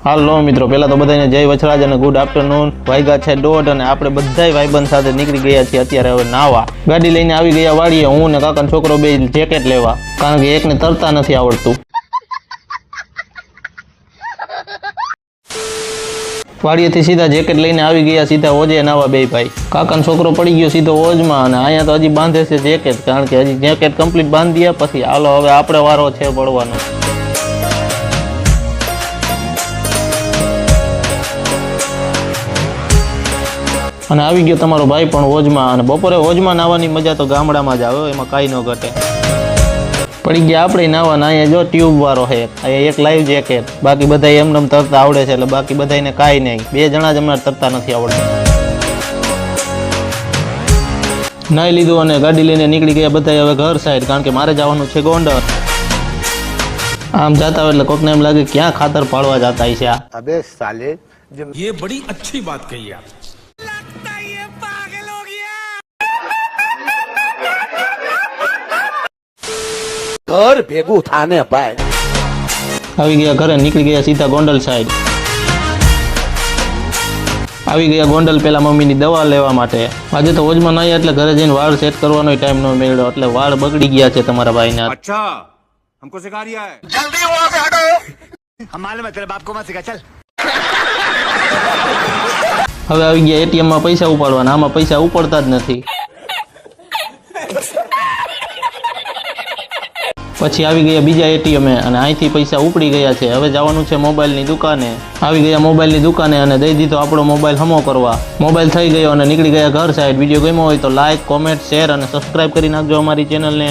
હાલો મિત્રો, પહેલા તો બધાને જય વછરાજ અને ગુડ આફ્ટરનૂન। વાગ્યા છે 1:30 અને આપણે બધાય ભાઈબંધ સાથે નીકળી ગયા છીએ અત્યારે હવે નાવા। ગાડી લઈને આવી ગયા વાડીએ, હું ને કાકાનો છોકરો બે જેકેટ લેવા, કારણ કે એકને તરતા નથી આવડતું। વાડીએથી સીધા જેકેટ લઈને આવી ગયા સીધા ઓજે નાવા બે ભાઈ। કાકાનો છોકરો પડી ગયો સીધો ઓજમાં અને અહીંયા તો હજી બાંધે છે જેકેટ, કારણ કે હજી જેકેટ કમ્પ્લીટ બાંધી દીધા પછી હાલો હવે આપણે વારો છે પડવાનો। અને આવી ગયો તમારો ભાઈ પણ હોજમાં, અને બપોરે હોજમાં નાવાની મજા તો ગામડામાં જ આવે, એમાં કાંઈ ન ઘટે। પડી ગયા આપણે નાવાના, અહીંયા જો ટ્યુબ વાળો છે, અહીંયા એક લાઈવ જેકેટ, બાકી બધા એમને તરતા આવડે છે, એટલે બાકી બધાને કાંઈ નહીં, બે જણા જ અમારે તરતા નથી આવડતા। નાઈ લીધું અને ગાડી લઈને નીકળી ગયા બધા હવે ઘર સાઈડ, કારણ કે મારે જવાનું છે ગોંડલ। આમ જાતા હોય એટલે કોકને એમ લાગે ક્યાં ખાતર પાડવા જતા છે આ। अबे साले, ये बड़ी अच्छी बात कही आप। घर भेगू थाने भाई। આવી ગયા ઘરે, નીકળી ગયા સીધા ગોંડલ સાઈડ। આવી ગયા ગોંડલ પેલા મમ્મીની દવા લેવા માટે। આજે તો હોજમાં નહીં એટલે ઘરે જઈને વાળ સેટ કરવાનો ટાઈમ ન મળ્યો, એટલે વાળ બગડી ગયા છે તમારા ભાઈના। अच्छा, हमको सिखा रिया है। जल्दी वहाँ से हटो। हम मालूम है तेरे बाप को मत सिखा, चल। હવે આવી ગયા એટીએમ માં પૈસા ઉપાડવાના, આમાં પૈસા ઉપાડતા જ નથી। પછી આવી ગયા બીજા એટીએમ અને અહીંથી પૈસા ઉપડી ગયા છે। હવે જવાનું છે મોબાઈલની દુકાને। આવી ગયા મોબાઈલની દુકાને અને દઈ દીધો આપણો મોબાઈલ હમો કરવા। મોબાઈલ થઈ ગયો અને નીકળી ગયા ઘર સાઈડ। વિડીયો ગમ્યો હોય તો લાઈક, કોમેન્ટ, શેર અને સબસ્ક્રાઇબ કરી નાખજો અમારી ચેનલને।